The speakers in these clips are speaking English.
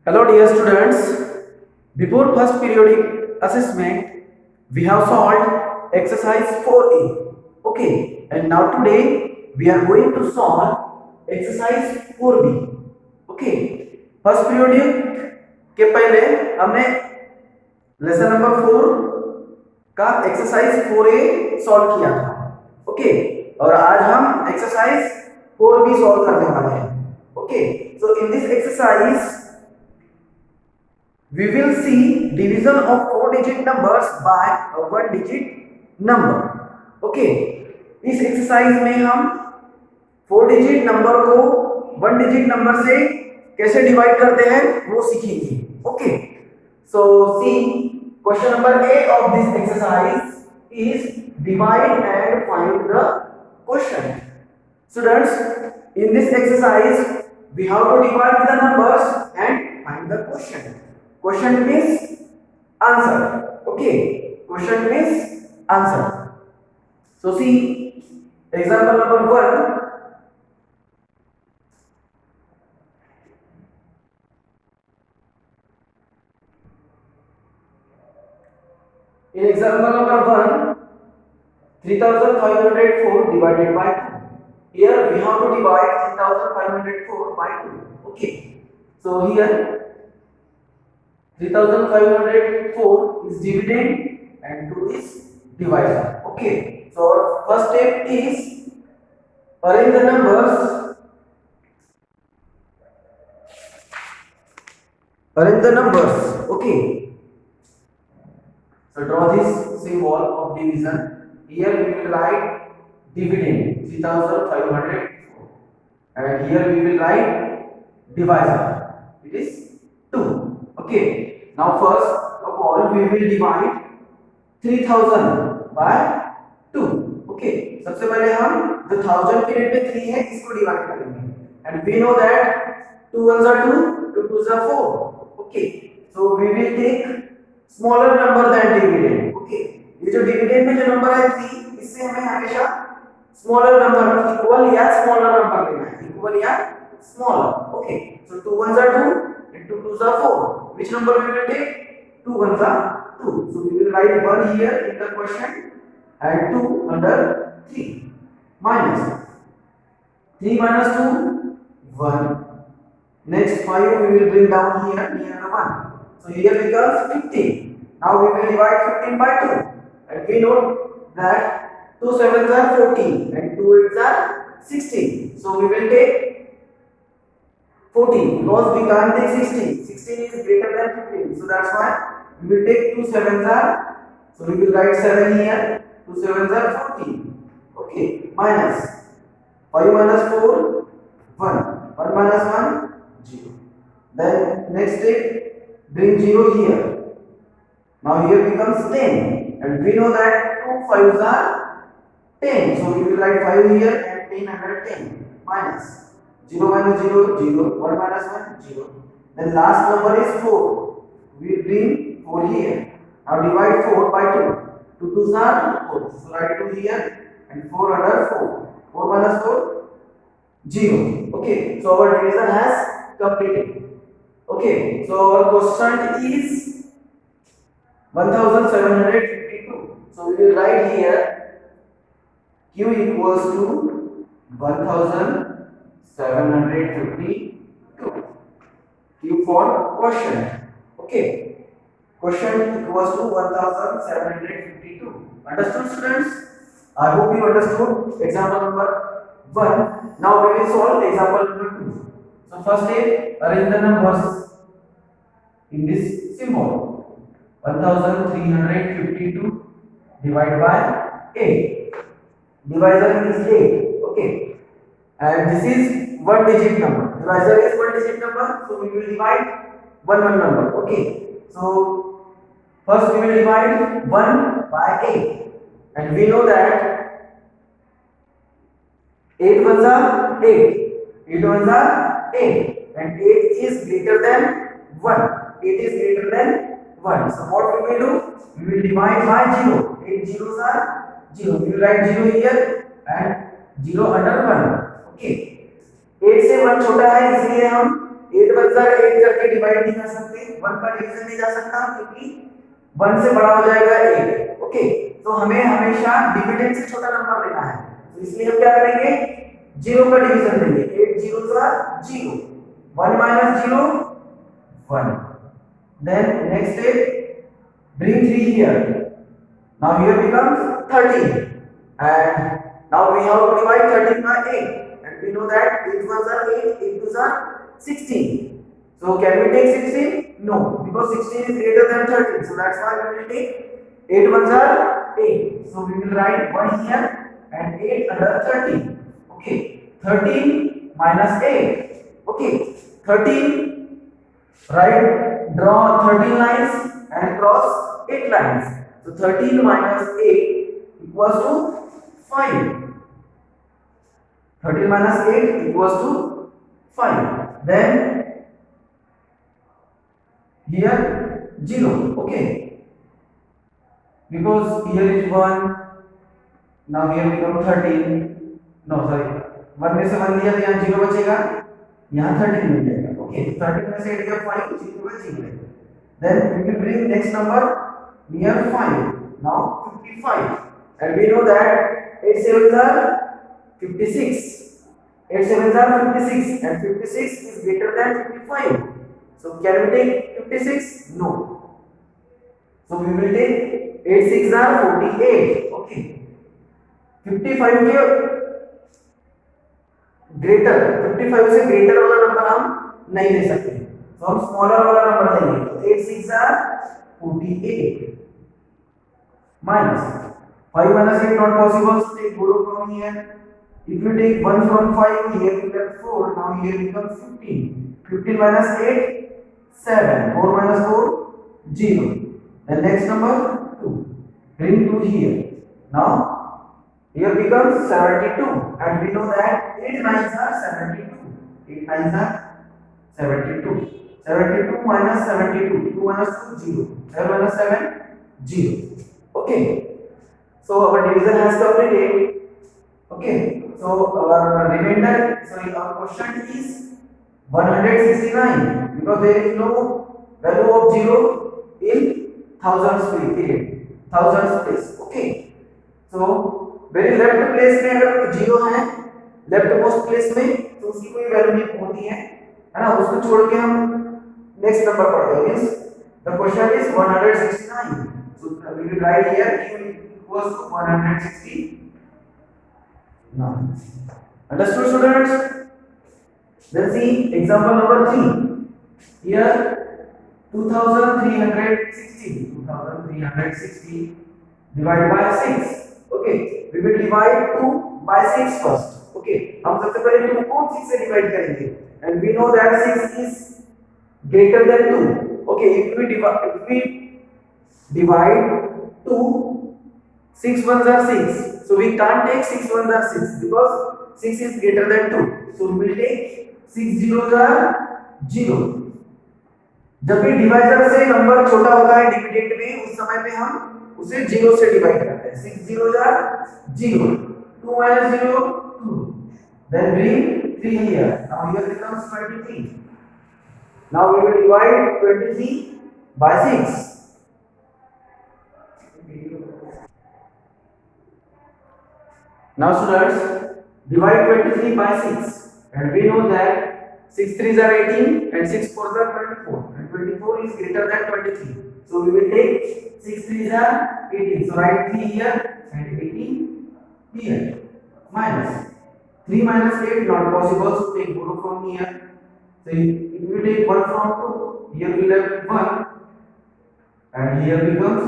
Hello dear students, before first periodic assessment, we have solved exercise 4A. Okay, and now today we are going to solve exercise 4B. Okay, first periodic के पहले हमने lesson number 4 का exercise 4A solve किया था। Okay, और आज हम exercise 4B solve करने वाले हैं। Okay, so in this exercise we will see division of 4-digit numbers by a 1-digit number. Okay, इस एक्सरसाइज में हम 4-digit नंबर को 1-digit नंबर से कैसे डिवाइड करते हैं वो सीखेंगे। Okay, so see question number A of this exercise is divide and find the question. Students, in this exercise we have to divide the numbers and find the question. Question means answer. Okay, question means answer. So see example number 1. In example number 1, 3504 divided by 2. Here we have to divide 3504 by 2. Okay, so here 3504 is dividend and 2 is divisor. Okay, so our first step is arrange the numbers. Arrange the numbers. Okay, so draw this symbol of division. Here we will write dividend 3504 and here we will write divisor, it is 2. Okay, now first of all we will divide 3000 by 2. Okay, सबसे पहले हम जो 1000 के rate में 3 है इसको divide करेंगे and we know that 2 ones are 2, 2 twos are 4. Okay, so we will take smaller number than dividend. Okay, ये जो डिविडेंड में जो नंबर है 3, इससे हमें हमेशा स्मॉलर नंबर इक्वल या स्मॉलर नंबर लेना है, इक्वल या smaller. Okay, so 2 ones are 2 and 2 twos are 4. Which number we will take? 2 ones are 2. So we will write 1 here in the question and 2 under 3 minus 3 minus 2 1. Next 5 we will bring down here near the 1. So here becomes 15. Now we will divide 15 by 2 and we know that 2 sevens are 14 and 2 eights are 16. So we will take 14 because we can't take 16. 16 is greater than 15. So that's why we will take 2 sevens are. So we will write 7 here. 2 sevens are 14. Okay, minus 5 minus 4 1. 1 minus 1 0. Then next step bring 0 here. Now here becomes 10 and we know that 2 5s are 10. So we will write 5 here and 10 under 10 minus 0 minus 0 0. 1 minus 1 0. Then last number is 4. We bring 4 here. Now divide 4 by 2. 2 twos are 4. So write 2 here and 4 under 4. 4 minus 4 0. Okay, so our division has completed. Okay, so our quotient is 1752. So we will write here Q equals to 1752. Q for quotient. Okay, quotient equals to 1752. Understood, students? I hope you understood example number 1. Now we will solve example number 2. So first step, arrange the numbers in this symbol. 1352 divided by 8. Divisor is 8. Okay, and this is 1-digit number. Divisor is 1-digit number, so we will divide 1 number. Okay, so first we will divide 1 by 8 and we know that 8 ones are 8, 8 ones are 8 and 8 is greater than 1. 8 is greater than 1. So what we will do? We will divide by 0. 8 zeros are 0. We will write 0 here and 0 under 1. Okay, 8 से 1 छोटा है इसलिए हम 8 1 जा 8 करके divide नहीं कर सकते, 1 का डिवीजन नहीं जा सकता क्योंकि 1 से बड़ा हो जाएगा 8। ओके, तो हमें हमेशा डिविडेंड से छोटा नंबर लेना है, तो इसलिए हम क्या करेंगे, 0 का डिवीजन लेंगे। 8 0 जा 0, 1 minus 0 1। then next step, bring 3 here, now here becomes 13, and now we have to divide 13 by 8, and we know that 8 1s are 8, 8 2s are 16. So can we take 16? No, because 16 is greater than 13, so that's why we will take 8 1s are 8. So we will write 1 here and 8 under 13. Okay, 13 minus 8. Okay, 13, write, draw 13 lines and cross 8 lines. So 13 minus 8 equals to 5. 13 minus 8 equals to 5. Then here 0. Okay, because here is 1, now here become 13. No, sorry, 1 में से 1 दिया तो यहाँ 0 बचेगा, यहाँ 13 मिल जाएगा। Okay, 13 में से 8 गया 5, 0 का 0। then we will bring next number near 5, now 55, and we know that 8 7s are 56, 8 7s are 56, and 56 is greater than 55. So can we take 56? No. So we will take 8 6 are 48. Okay, 55 के greater, 55 से greater वाला number हम नहीं ले सकते, तो हम smaller वाला नंबर लेंगे। तो 8 6 are 48 minus 5 minus 8 not possible, so take borrow from here. If you take 1 from 5, here we get 4, now here becomes 15. 15 minus 8 7, 4 minus 4 0. The next number 2, bring 2 here. Now here becomes 72, and we know that 8 9s are 72. 8 9s are 72. 72 minus 72, 2 minus 2 0, 7 minus 7 0. Okay, so our division has completed. Okay, so our remainder, sorry, our question is 169, because there is no value of 0 in thousands period, thousands place. Okay, so very left place में अगर 0 है, left most place में, तो उसकी कोई value नहीं होती है ना, उसको छोड़ के हम नेक्स्ट नंबर पढ़ते हैं। Means the question is 169, so we will write here q equals to 169. Understood, students? Then see example number 3. Here 2360 divided by 6. Okay, we will divide 2 by 6 first. Okay, हम सबसे पहले 2 को 6 से डिवाइड करेंगे, and we know that 6 is greater than 2. Okay, if we divide 2, 6 1s are 6, so we can't take 6 1s are 6 because 6 is greater than 2. So we will take 6 0s are 0. जब भी divisor से number छोटा होता है dividend में, उस समय पे हम उसे 0 से डिवाइड करते हैं। 6 0s are 0, 2 minus 0 2, then bring 3 here, now here becomes 23. Now we will divide 23 by 6. Now students, divide 23 by 6, and we know that 6 3s are 18 and 6 4s are 24, and 24 is greater than 23. So we will take 6 3s are 18. So write 3 here and 18 here. Minus 3 minus 8 not possible, so take borrow from here. So if we take 1 from 2, here we left 1, and here becomes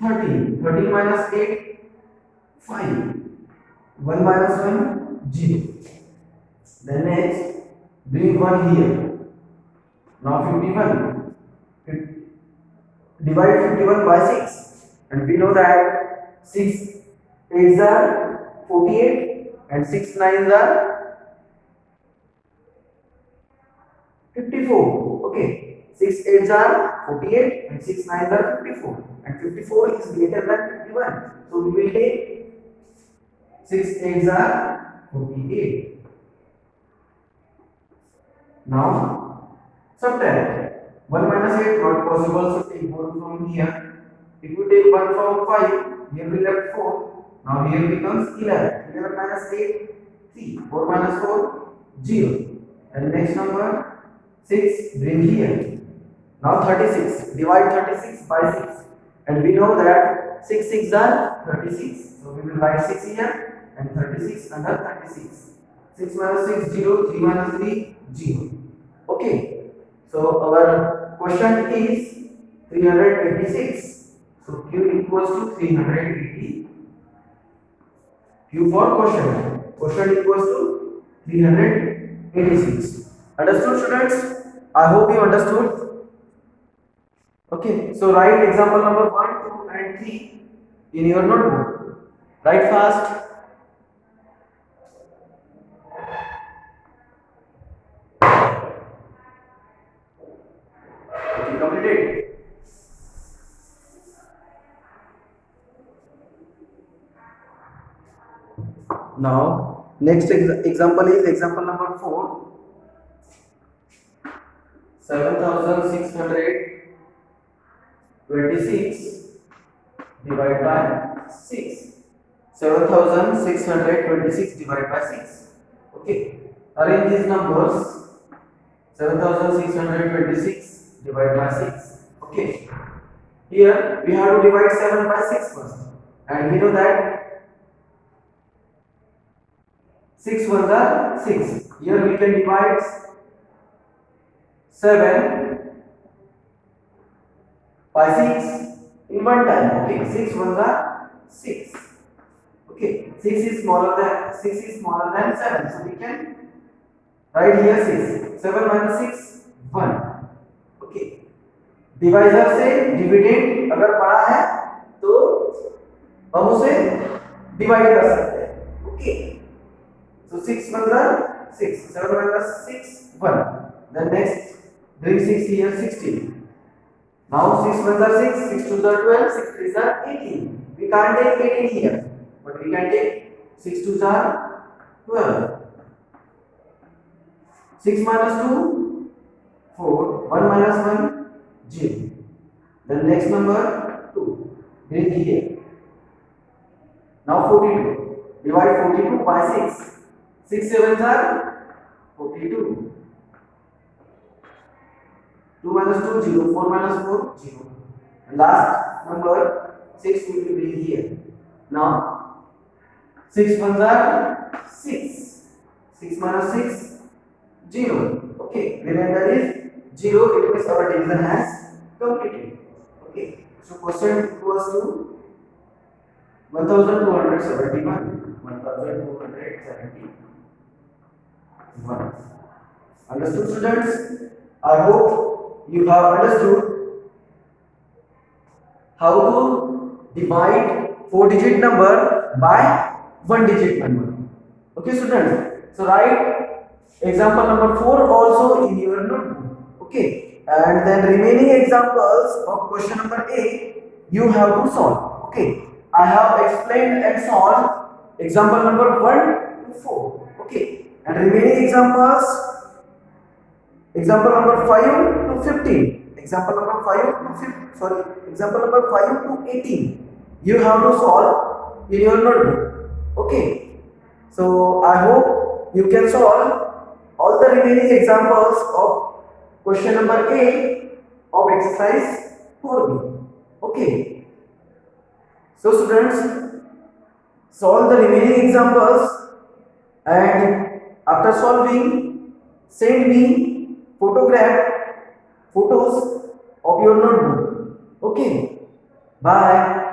13. 13 minus 8 5. 1 minus 1 0. Then next bring 1 here. Now 51. Divide 51 by 6, and we know that 6 8s are 48 and 6 9s are 54. Okay, 6 8s are 48 and 6 9s are 54, and 54 is greater than 51. So we will take 6 8s are 48. Now subtract. 1 minus 8 not possible, so take 1 from here. If you take 1 from 5, here we left 4. Now here becomes 11. 11 minus 8, 3. 4 minus 4, 0. And next number 6, bring here. Now 36. Divide 36 by 6. And we know that 6 6 are 36. So we will write 6 here and 36 under 36. 6 minus 6, 0. 3 minus 3, 0. Okay. So our question is 386. So Q equals to 380. Q for question. Question equals to 386. Understood, students? I hope you understood. Okay. So write example number 1, 2 and 3 in your notebook. Write fast. Okay, completed. Now, next example is example number 4. 7626 divided by 6. 7626 divided by 6. Okay. Arrange these numbers. 7626 divided by 6. Okay. Here we have to divide 7 by 6 first. And we know that 6 ones are 6. Here we can divide 7 by 6 in one time. Okay, 6 ones are 6. Okay, 6 is smaller than 7. So we can write here 6. 7 minus 6, 1. Okay. Divisor से dividend अगर बड़ा है तो हम उसे divide कर सकते हैं. Okay. So 6 1 are 6, 7 minus 6, 1. Then next, bring 6 here, 16. Now 6 1 are 6, 6 2 are 12, 6 3 are 18. We can't take 18 here, but we can take 6 2 are 12. 6 minus 2, 4, 1 minus 1, 0. Then next number 2, bring here. Now 42. Divide 42 by 6. 6 7s are 42. 2 minus 2, 0. 4 minus 4, 0. And last number 6 will be here. Now 6 ones are 6. 6 minus 6, 0. Okay. Remainder is 0. It means our division has completed. Okay. So question equals to 1271. 1271. Understood, students? I hope you have understood how to divide 4-digit number by 1-digit number. Okay, students? So write example number 4 also in your notebook. Okay, and then remaining examples of question number A you have to solve. Okay, I have explained and solved example number 1 to 4. Okay, and remaining examples, example number 5 to 15, example number 5 to 18 you have to solve in your notebook. Okay, so I hope you can solve all the remaining examples of question number A of exercise 4B. Okay. So students, solve the remaining examples and after solving send me photos of your notebook. Okay. Bye.